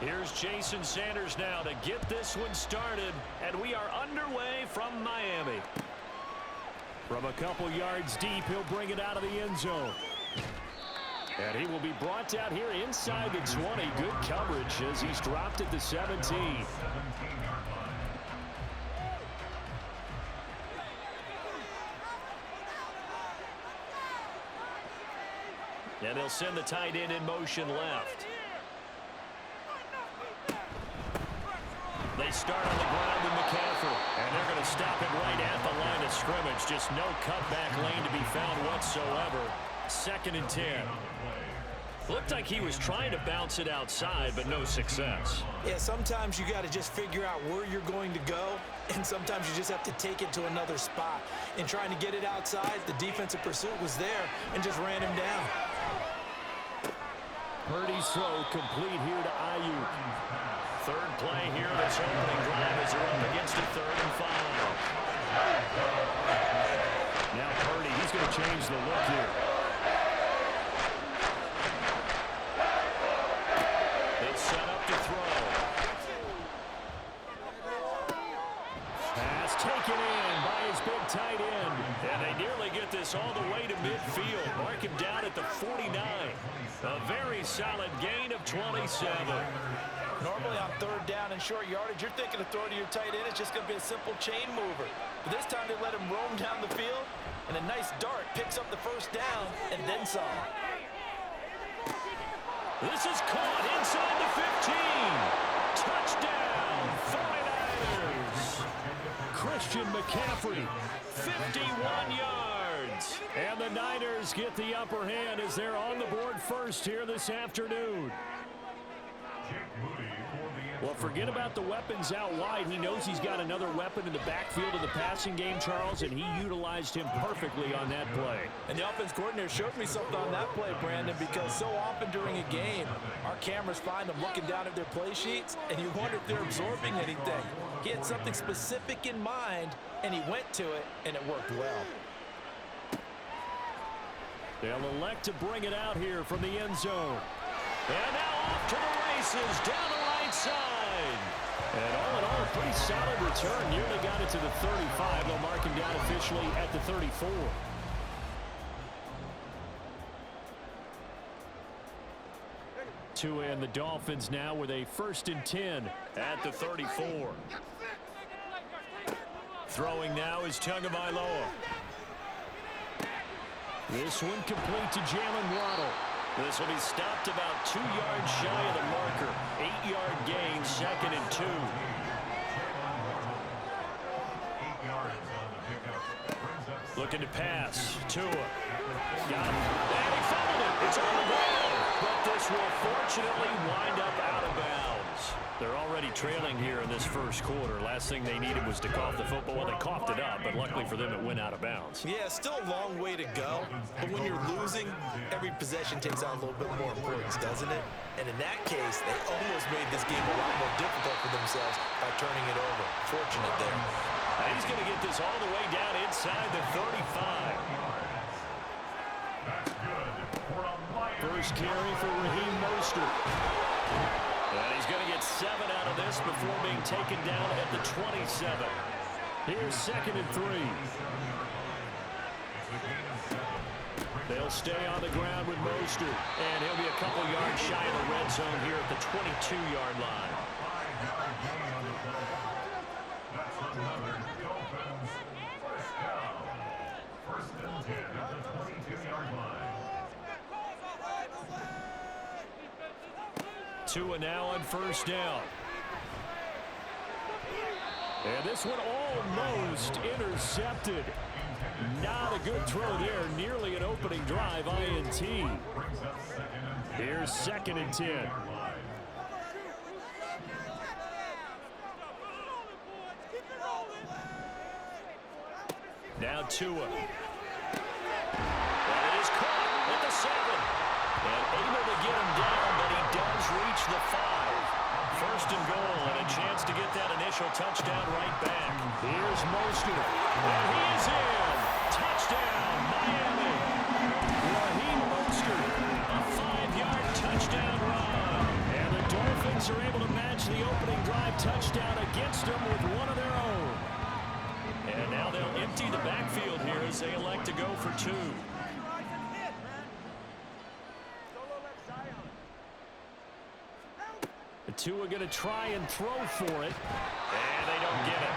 Here's Jason Sanders now to get this one started, and we are underway from Miami. From a couple yards deep, he'll bring it out of the end zone. And he will be brought down here inside the 20. Good coverage as he's dropped at the 17. And they'll send the tight end in motion left. They start on the ground with McCaffrey. And they're going to stop it right at the line of scrimmage. Just no cutback lane to be found whatsoever. 2nd and 10. Looked like he was trying to bounce it outside, but no success. Yeah, sometimes you got to just figure out where you're going to go, and sometimes you just have to take it to another spot. In trying to get it outside, the defensive pursuit was there and just ran him down. Purdy's throw complete here to Ayuk. Third play here of this opening drive as they're up against a 3rd and 5. Now Purdy, he's going to change the look here. They set up to throw. Pass taken in by his big tight end. And they nearly get this all the way to midfield. Mark him down at the 49. A very solid gain of 27. Normally on 3rd down and short yardage, you're thinking of throwing to your tight end. It's just going to be a simple chain mover. But this time they let him roam down the field, and a nice dart picks up the 1st down and then some. This is caught inside the 15. Touchdown, 49ers. Christian McCaffrey, 51 yards. And the Niners get the upper hand as they're on the board first here this afternoon. Well, forget about the weapons out wide. He knows he's got another weapon in the backfield of the passing game, Charles, and he utilized him perfectly on that play. And the offense coordinator showed me something on that play, Brandon, because so often during a game, our cameras find them looking down at their play sheets, and you wonder if they're absorbing anything. He had something specific in mind, and he went to it, and it worked well. They'll elect to bring it out here from the end zone. And now off to the races, down the right side. And all in all, a pretty solid return. Nearly got it to the 35. They'll mark him down officially at the 34. Tua and the Dolphins now with a 1st and 10 at the 34. Throwing now is Tagovailoa. This one complete to Jalen Waddle. This will be stopped about 2 yards shy of the marker. 8-yard gain, 2nd and 2. Looking to pass. Tua. Got him. And he fouled it. It's on the ground. But this will fortunately wind up out of bounds. They're already trailing here in this first quarter. Last thing they needed was to cough the football. Well, they coughed it up, but luckily for them, it went out of bounds. Yeah, still a long way to go. But when you're losing, every possession takes on a little bit more importance, doesn't it? And in that case, they almost made this game a lot more difficult for themselves by turning it over. Fortunate there. Now he's going to get this all the way down inside the 35. First carry for Raheem Mostert. And he's going to get 7 out of this before being taken down at the 27. Here's 2nd and 3. They'll stay on the ground with Mostert. And he'll be a couple yards shy of the red zone here at the 22-yard line. Tua now on 1st down. And this one almost intercepted. Not a good throw there. Nearly an opening drive, INT. Here's 2nd and 10. Now Tua. That is caught at the 7. And able to get him down, but he does reach the 5. 1st and goal, and a chance to get that initial touchdown right back. Here's Mostert. And he is in. Touchdown, Miami. Raheem Mostert, a 5-yard touchdown run. And the Dolphins are able to them with one of their own. And now they'll empty the backfield here as they elect to go for two. The two are going to try and throw for it. And they don't get it.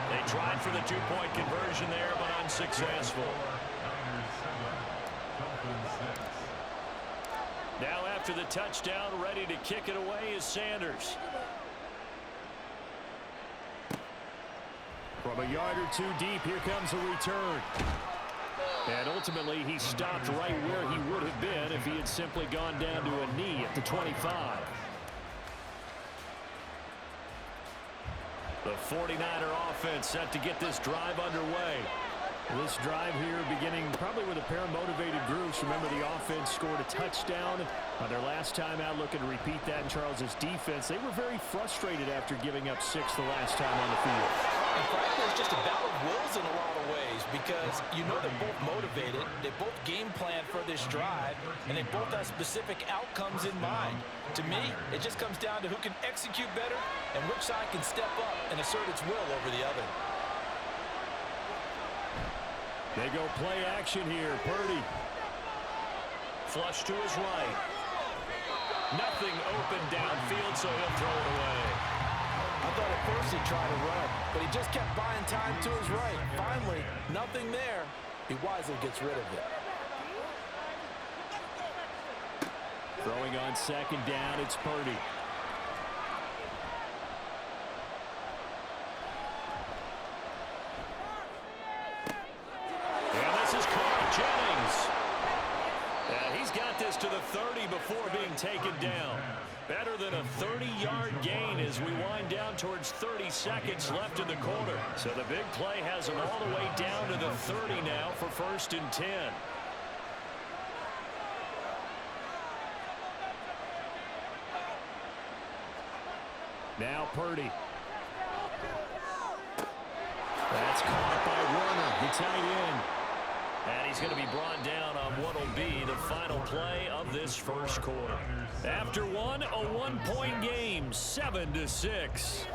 They tried for the two-point conversion there, but unsuccessful. Now after the touchdown, ready to kick it away is Sanders. From a yard or two deep, here comes a return. And ultimately, he stopped right where he would have been if he had simply gone down to a knee at the 25. The 49er offense set to get this drive underway. This drive here beginning probably with a pair of motivated groups. Remember, the offense scored a touchdown on their last time out, looking to repeat that in Charles's defense. They were very frustrated after giving up 6 the last time on the field. And frankly, it's just a battle of wills in a lot of ways because you know they're both motivated, they both game plan for this drive, and they both have specific outcomes in mind. To me, it just comes down to who can execute better and which side can step up and assert its will over the other. They go play action here. Purdy. Flush to his right. Nothing open downfield, so he'll throw it away. I thought at first he'd try to run, but he just kept buying time to his right. Finally, nothing there. He wisely gets rid of it. Throwing on second down, it's Purdy. And this is Carl Jennings. And he's got this to the 30 before being taken down. Better than a 30-yard gain as we wind down towards 30 seconds left in the quarter. So the big play has him all the way down to the 30 now for 1st and 10. Now Purdy. That's caught by Warner, the tight end. And he's going to be brought down on what will be the final play of this first quarter. After one, a one-point game, 7-6.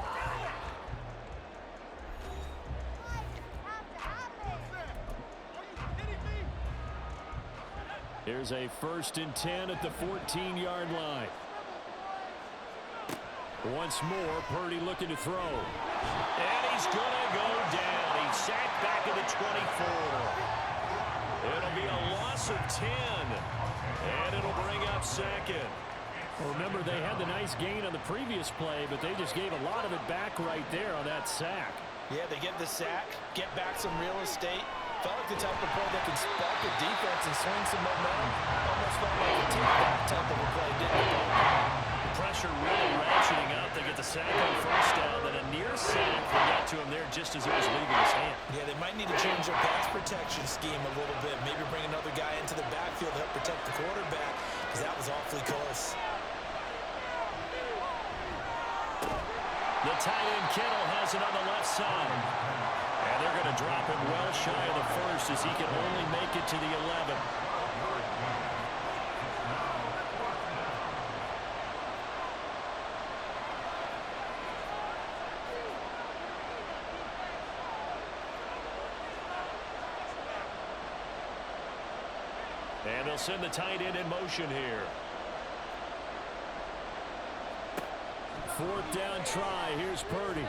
Here's a 1st and 10 at the 14-yard line. Once more, Purdy looking to throw. And he's going to go down. He's sacked back at the 24. It'll be a loss of 10. And it'll bring up second. Well, remember, they had the nice gain on the previous play, but they just gave a lot of it back right there on that sack. Yeah, they get the sack, get back some real estate. Felt like the type of play that can spark a defense and swing some momentum. Almost felt like a take-back type of a play, didn't it? Pressure really ratcheting up. They get the sack on first down, then a near sack. They got to him there just as it was leaving his hand. Yeah, they might need to change their pass protection scheme a little bit. Maybe bring another guy into the backfield to help protect the quarterback, because that was awfully close. The tight end Kittle has it on the left side. And they're going to drop him well shy of the first as he can only make it to the 11. And they'll send the tight end in motion here. 4th down try. Here's Purdy.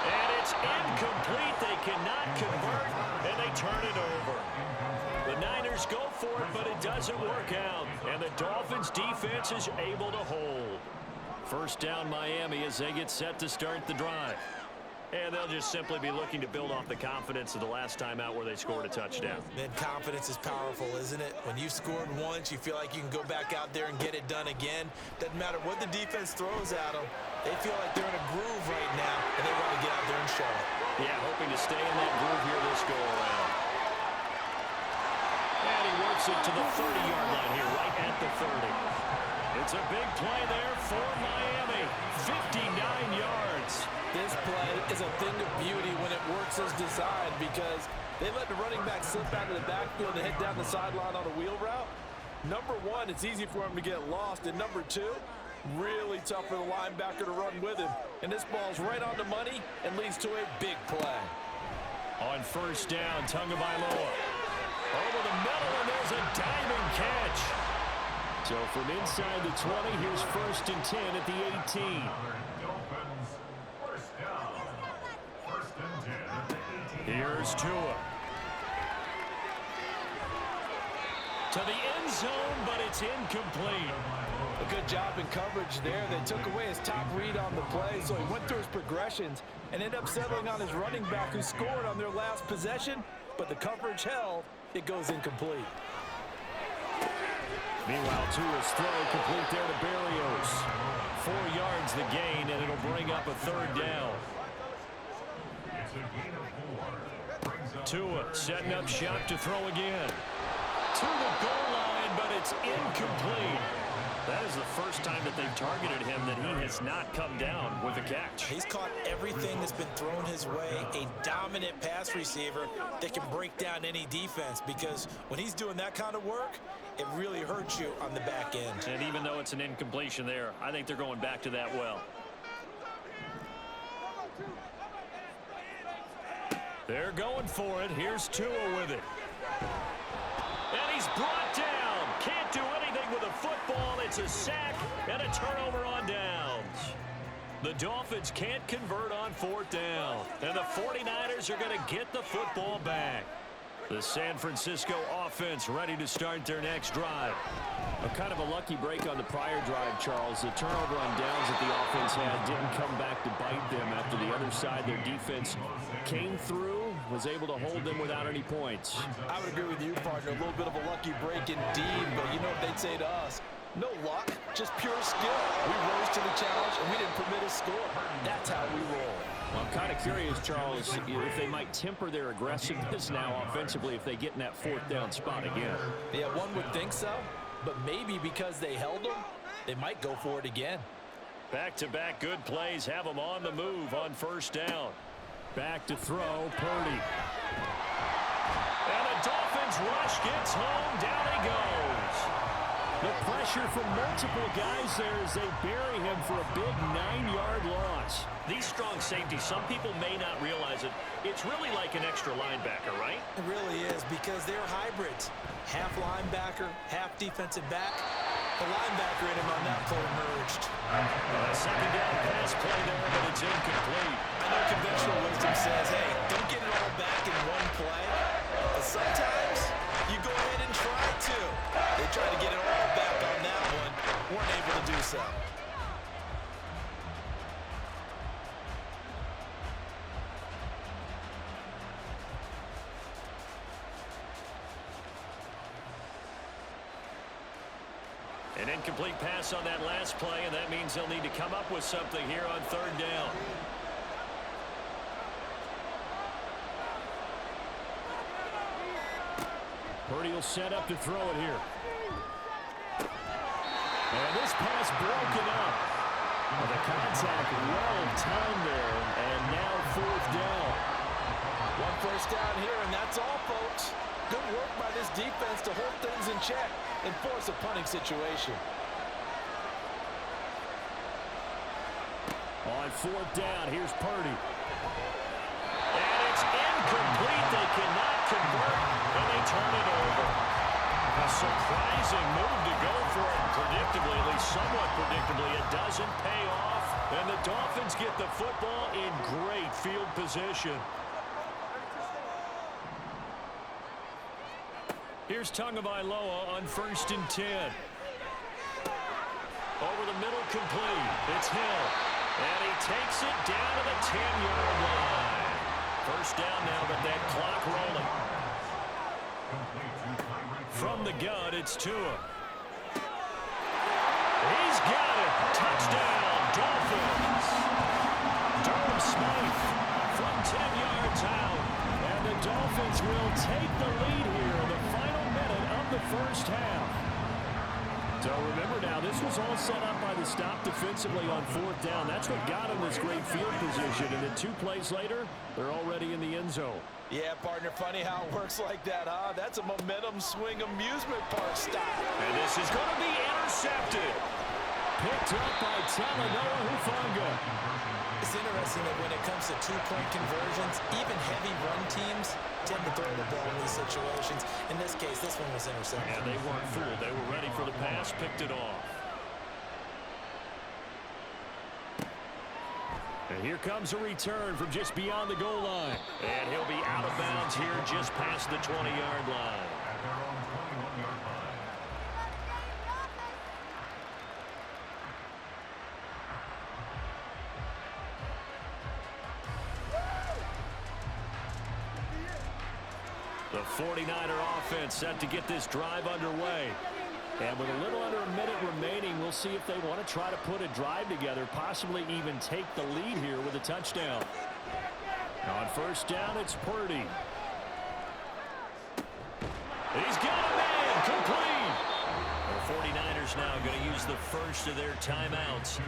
And it's incomplete. They cannot convert, and they turn it over. The Niners go for it, but it doesn't work out. And the Dolphins' defense is able to hold. 1st down Miami as they get set to start the drive. And they'll just simply be looking to build off the confidence of the last time out where they scored a touchdown. Man, confidence is powerful, isn't it? When you've scored once, you feel like you can go back out there and get it done again. Doesn't matter what the defense throws at them. They feel like they're in a groove right now, and they want to get out there and show it. Yeah, hoping to stay in that groove here this go-around. And he works it to the 30-yard line here, right at the 30. It's a big play there for Miami. 59 yards. This play is a thing of beauty when it works as designed because they let the running back slip out of the backfield and head down the sideline on a wheel route. Number one, it's easy for him to get lost. And number two, Really tough for the linebacker to run with him. And this ball's right on the money and leads to a big play. On first down, Tagovailoa. Over the middle, and there's a diving catch. So from inside the 20, here's first and 10 at the 18. Here's Tua. To the end zone, but it's incomplete. A good job in coverage there. They took away his top read on the play, so he went through his progressions and ended up settling on his running back who scored on their last possession, but the coverage held. It goes incomplete. Meanwhile, Tua's throw complete there to Berrios. 4 yards the gain, and it'll bring up a third down. Tua setting up shop to throw again. To the goal line, but it's incomplete. That is the first time that they've targeted him that he has not come down with a catch. He's caught everything that's been thrown his way. A dominant pass receiver that can break down any defense, because when he's doing that kind of work, it really hurts you on the back end. And even though it's an incompletion there, I think they're going back to that well. They're going for it. Here's Tua with it. And he's brought down. Can't do anything with a football. It's a sack and a turnover on downs. The Dolphins can't convert on fourth down. And the 49ers are going to get the football back. The San Francisco offense ready to start their next drive. A kind of a lucky break on the prior drive, Charles. The turnover on downs that the offense had didn't come back to bite them after the other side. Their defense came through, was able to hold them without any points. I would agree with you, partner. A little bit of a lucky break indeed, but you know what they'd say to us? No luck, just pure skill. We rose to the challenge, and we didn't permit a score. That's how we roll. Well, I'm kind of curious, Charles, if they might temper their aggressiveness now offensively if they get in that fourth down spot again. Yeah, one would think so, but maybe because they held them, they might go for it again. Back-to-back good plays have them on the move on first down. Back to throw, Purdy. And the Dolphins rush gets home, down he goes. The pressure from multiple guys there as they bury him for a big 9-yard loss. These strong safeties, some people may not realize it. It's really like an extra linebacker, right? It really is, because they're hybrids. Half linebacker, half defensive back. The linebacker in him on that play emerged. Second down pass play there, but it's incomplete. I know conventional wisdom says, hey, don't get it all back in one play. But sometimes you go ahead and try to. They tried to get it all back on that one. Weren't able to do so. An incomplete pass on that last play, and that means they'll need to come up with something here on third down. Purdy will set up to throw it here. And this pass broken up. Well, the contact well timed there, and now fourth down. One first down here, and that's all, folks. Good work by this defense to hold things in check and force a punting situation. On fourth down, here's Purdy. And it's incomplete. They cannot convert, and they turn it over. A surprising move to go for it. Predictably, at least somewhat predictably, it doesn't pay off. And the Dolphins get the football in great field position. Here's Tagovailoa on first and 10. Over the middle, complete. It's Hill. And he takes it down to the 10-yard line. First down now, but that clock rolling. From the gun, it's Tua. He's got it. Touchdown, Dolphins. Durham Smythe from 10 yards out. And the Dolphins will take the lead here in the final minute of the first half. So remember now, this was all set up by the stop defensively on fourth down. That's what got them this great field position. And then 2 plays later, they're already in the end zone. Yeah, partner, funny how it works like that, huh? That's a momentum swing amusement park style. And this is going to be intercepted. Picked up by Talanoa Hufanga. It's interesting that when it comes to two-point conversions, even heavy run teams tend to throw the ball in these situations. In this case, this one was intercepted. And they weren't fooled. They were ready for the pass, picked it off. And here comes a return from just beyond the goal line. And he'll be out of bounds here just past the 20-yard line. The 49er offense set to get this drive underway. And with a little under a minute remaining, we'll see if they want to try to put a drive together, possibly even take the lead here with a touchdown. On first down, it's Purdy. He's got a man, complete. The 49ers now going to use the first of their timeouts,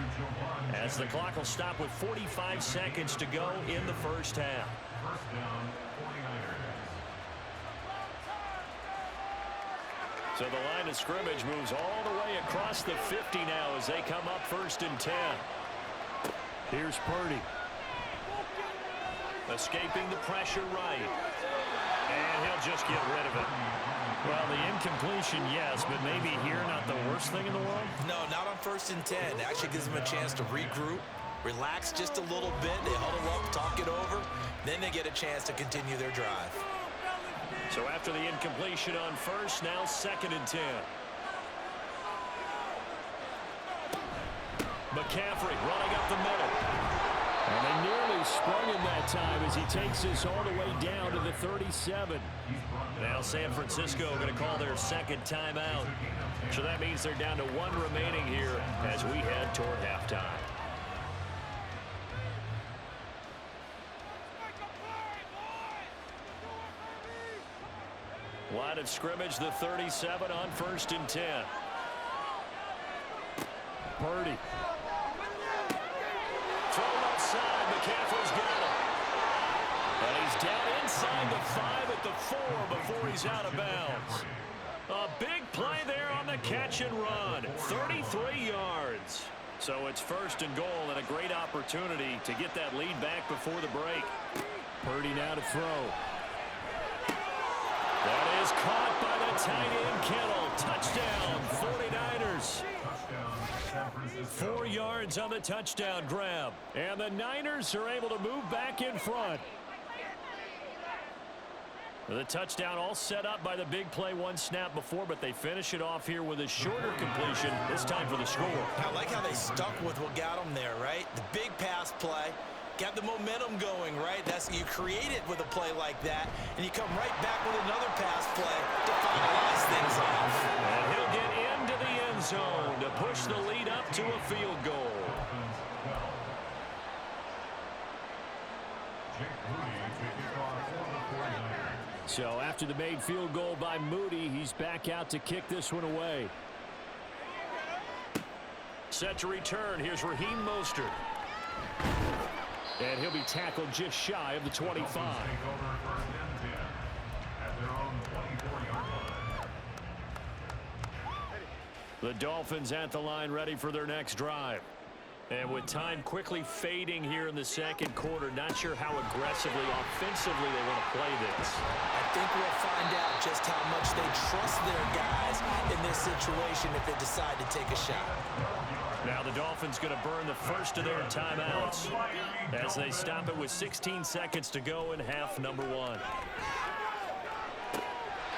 as the clock will stop with 45 seconds to go in the first half. So the line of scrimmage moves all the way across the 50 now as they come up first and 10. Here's Purdy. Escaping the pressure right. And he'll just get rid of it. Well, the incompletion, yes, but maybe here not the worst thing in the world? No, not on first and 10. Actually gives them a chance to regroup, relax just a little bit. They huddle up, talk it over. Then they get a chance to continue their drive. So after the incompletion on first, now second and 10. McCaffrey running up the middle. And they nearly sprung him that time as he takes this all the way down to the 37. Now San Francisco going to call their second timeout. So that means they're down to one remaining here as we head toward halftime. Line of scrimmage, the 37 on first and 10. Purdy. Thrown outside. McCaffrey's got him. And he's down inside the 5 at the 4 before he's out of bounds. A big play there on the catch and run. 33 yards. So it's first and goal and a great opportunity to get that lead back before the break. Purdy now to throw. That is caught by the tight end Kittle. Touchdown, 49ers. 4 yards on the touchdown grab. And the Niners are able to move back in front. The touchdown all set up by the big play one snap before, but they finish it off here with a shorter completion, this time for the score. I like how they stuck with what got them there, right? The big pass play. Got the momentum going, right? That's you create it with a play like that, and you come right back with another pass play to finalize things off. And he'll get into the end zone to push the lead up to a field goal. So after the made field goal by Moody, he's back out to kick this one away. Set to return. Here's Raheem Mostert. And he'll be tackled just shy of the 25. The Dolphins at the line ready for their next drive. And with time quickly fading here in the second quarter, not sure how aggressively, offensively they want to play this. I think we'll find out just how much they trust their guys in this situation if they decide to take a shot. Now the Dolphins going to burn the first of their timeouts as they stop it with 16 seconds to go in half number 1.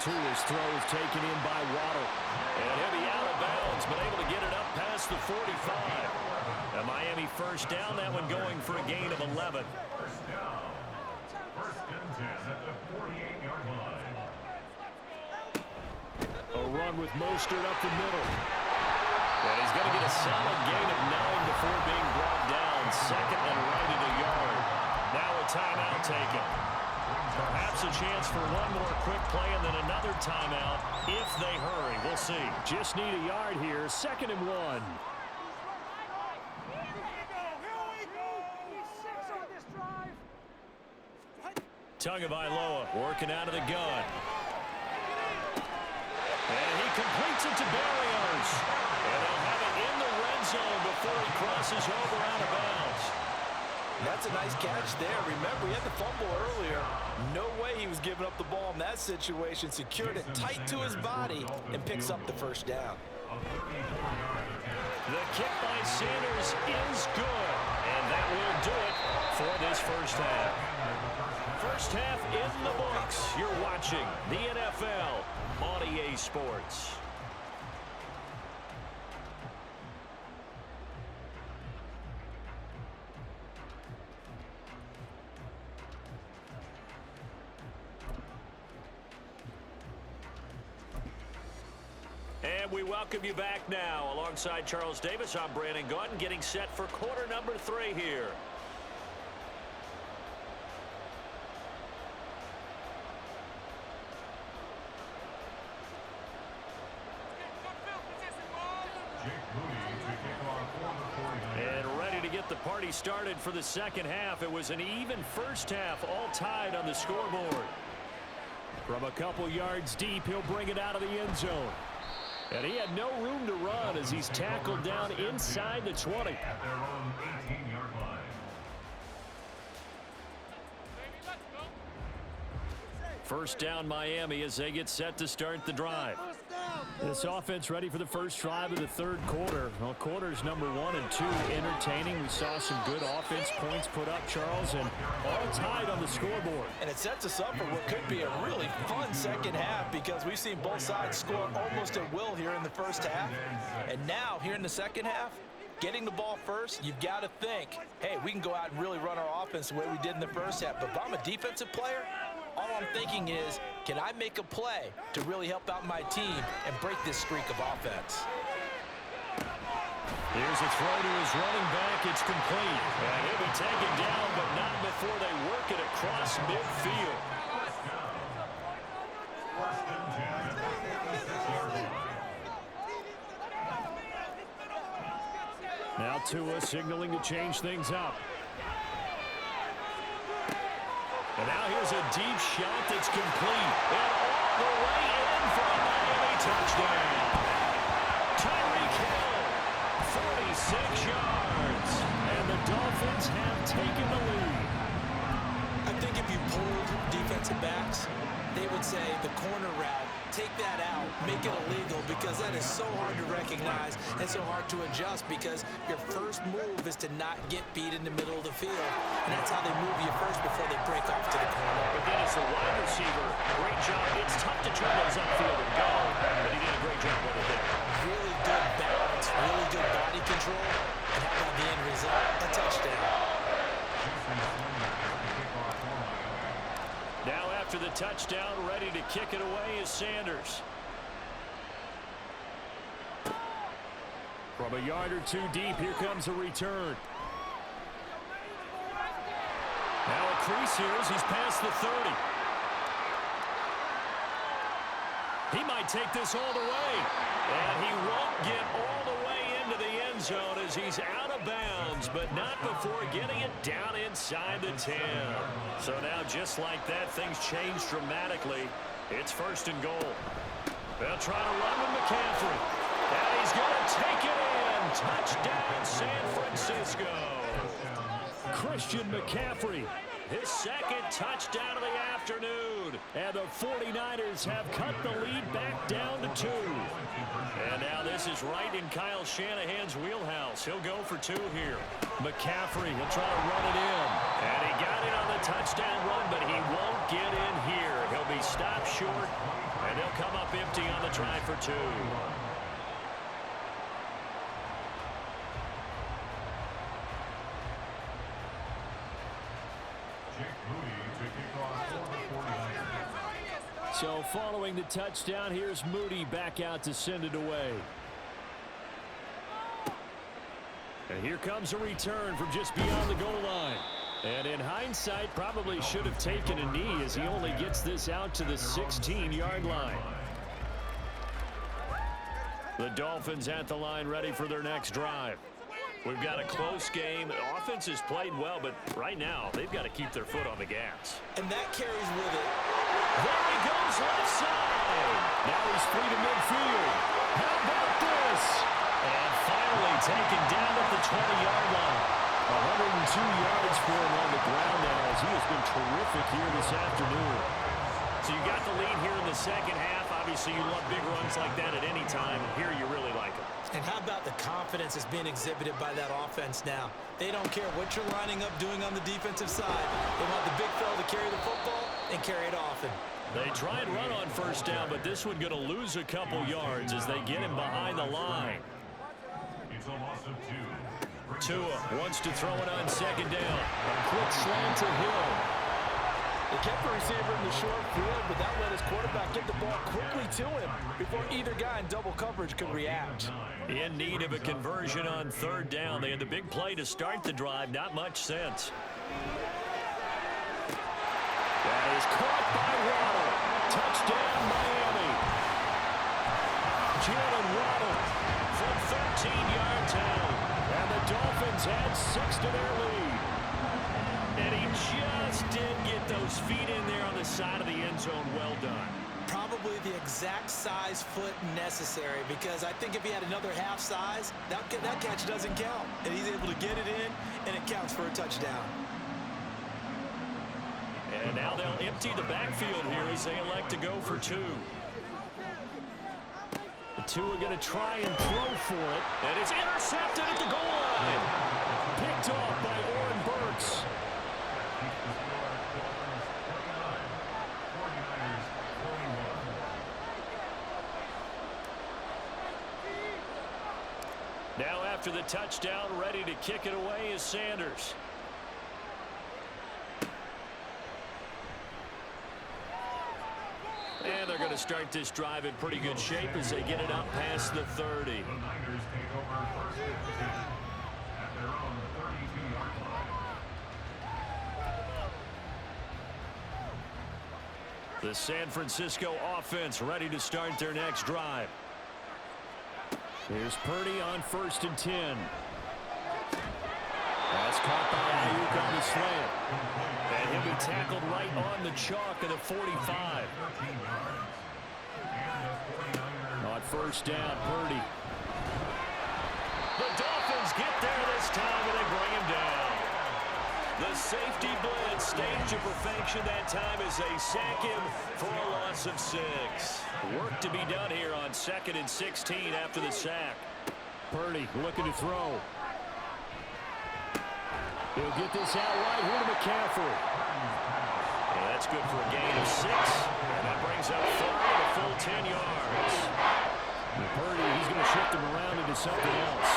Tua's throw is taken in by Waddle. And he'll be out of bounds, but able to get it up past the 45. A Miami first down, that one going for a gain of 11. A run with Mostert up the middle. And he's going to get a solid gain of 9 before being brought down. Second and right at a yard. Now a timeout taken. Perhaps a chance for one more quick play and then another timeout if they hurry. We'll see. Just need a yard here. Second and 1. Tagovailoa working out of the gun. And he completes it to Berrios. And they'll have it in the red zone before he crosses over out of bounds. That's a nice catch there. Remember, he had the fumble earlier. No way he was giving up the ball in that situation. Secured it tight to his body and picks up the first down. The kick by Sanders is good. And that will do it for this first half. First half in the books. You're watching the NFL on EA Sports. And we welcome you back now. Alongside Charles Davis, I'm Brandon Gaudin, getting set for quarter number 3 here. And ready to get the party started for the second half. It was an even first half, all tied on the scoreboard. From a couple yards deep, he'll bring it out of the end zone. And he had no room to run as he's tackled down inside the 20. At their own 18-yard line. First down Miami as they get set to start the drive. This offense ready for the first drive of the third quarter. Well, quarters number 1 and 2 entertaining. We saw some good offense points put up, Charles, and all tied on the scoreboard. And it sets us up for what could be a really fun second half because we've seen both sides score almost at will here in the first half. And now, here in the second half, getting the ball first, you've got to think, hey, we can go out and really run our offense the way we did in the first half. But if I'm a defensive player, all I'm thinking is, can I make a play to really help out my team and break this streak of offense? Here's a throw to his running back. It's complete. And he'll be taken down, but not before they work it across midfield. Now Tua signaling to change things up. And now here's a deep shot that's complete. And all the way in for a Miami touchdown. Tyreek Hill, 46 yards. And the Dolphins have taken the lead. I think if you pulled defensive backs, they would say the corner route, take that out, make it illegal, because that is so hard to recognize and so hard to adjust because your first move is to not get beat in the middle of the field. And that's how they move you first before they break off to the corner. But then as a wide receiver, great job. It's tough to turn those upfield and go, but he did a great job with it there. Really good balance, really good body control, and how about the end result? A touchdown. Now after the touchdown, ready to kick it away is Sanders. From a yard or two deep, here comes a return. Now a crease here as he's past the 30. He might take this all the way. And he won't get all the way into the end zone as he's out of bounds, but not before getting it down inside the 10. So now just like that, things change dramatically. It's first and goal. They'll try to run with McCaffrey. And he's going to take it in. Touchdown, San Francisco. Christian McCaffrey, his second touchdown of the afternoon. And the 49ers have cut the lead back down to 2. And now this is right in Kyle Shanahan's wheelhouse. He'll go for 2 here. McCaffrey will try to run it in. And he got it on the touchdown run, but he won't get in here. He'll be stopped short, and they'll come up empty on the try for 2. So following the touchdown, here's Moody back out to send it away. And here comes a return from just beyond the goal line. And in hindsight, probably should have taken a knee as he only gets this out to the 16-yard line. The Dolphins at the line ready for their next drive. We've got a close game. The offense has played well, but right now they've got to keep their foot on the gas. And that carries with it. There he goes left side. Now he's free to midfield. How about this? And finally taken down at the 20-yard line. 102 yards for him on the ground now, as he has been terrific here this afternoon. So you got the lead here in the second half. Obviously, you love big runs like that at any time. Here you really like them. And how about the confidence that's being exhibited by that offense now? They don't care what you're lining up doing on the defensive side. They want the big fella to carry the football and carry it often. They try and run on first down, but this one going to lose a couple yards as they get him behind the line. It's a loss of 2. Tua wants to throw it on second down. A quick slant to Hill. They kept the receiver in the short field, but that let his quarterback get the ball quickly to him before either guy in double coverage could react. In need of a conversion on third down. They had the big play to start the drive. Not much sense. That is caught by Waddle. Touchdown, Miami. Jalen Waddle from 13 yards out. And the Dolphins add 6 to their lead. And he just didn't get those feet in there on the side of the end zone. Well done. Probably the exact size foot necessary, because I think if he had another half size, that catch doesn't count. And he's able to get it in, and it counts for a touchdown. And now they'll empty the backfield here as they elect to go for 2. The 2 are going to try and throw for it. And it's intercepted at the goal line. Picked off by Oren Burks. Now after the touchdown, ready to kick it away is Sanders. And they're going to start this drive in pretty good shape as they get it up past the 30. The Niners take over first and 10 at their own 32-yard line. The San Francisco offense ready to start their next drive. Here's Purdy on 1st and 10. That's caught by Ayuk on the slant. And he'll be tackled right on the chalk of the 45. On 1st down, Purdy. The Dolphins get there this time, and they bring him down. The safety blitz staged to perfection that time as they sack him for a loss of 6. Work to be done here on 2nd and 16 after the sack. Purdy looking to throw. He'll get this out right here to McCaffrey. And that's good for a gain of 6. And that brings up 3rd and a full 10 yards. And Purdy, he's going to shift him around into something else.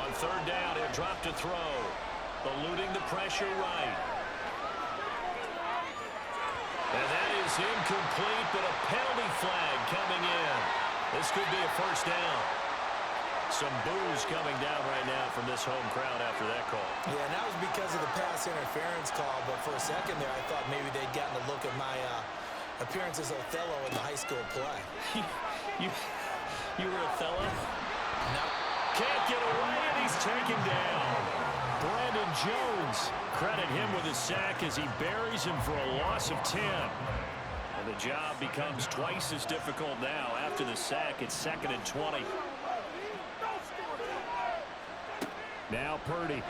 On 3rd down, he'll drop to throw. Eluding the pressure right. And that is incomplete, but a penalty flag coming in. This could be a 1st down. Some boos coming down right now from this home crowd after that call. Yeah, and that was because of the pass interference call, but for a second there I thought maybe they'd gotten a look at my appearance as Othello in the high school play. You were Othello? No. Can't get away, and he's taken down. Brandon Jones, credit him with a sack as he buries him for a loss of 10. And the job becomes twice as difficult now. After the sack, it's 2nd and 20. Now Purdy.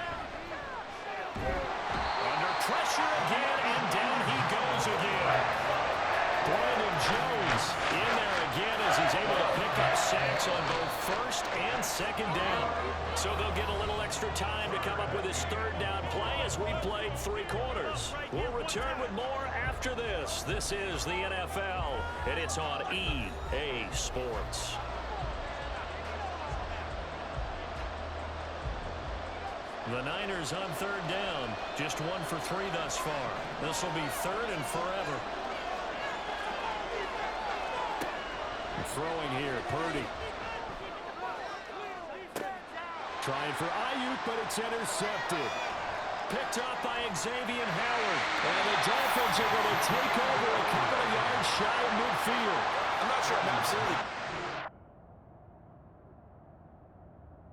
Under pressure again, and down he goes again. Brandon Jones in there again as he's able to pick up sacks on both 1st and 2nd down. So they'll get a little extra time to come up with his 3rd down play as we played 3 quarters. We'll return with more after this. This is the NFL, and it's on EA Sports. The Niners on 3rd down. Just 1 for 3 thus far. This will be 3rd and forever. Throwing here, Purdy. Trying for Ayuk, but it's intercepted. Picked off by Xavier Howard. And the Dolphins are going to take over a couple of yards shy of midfield. I'm not sure I'm absolutely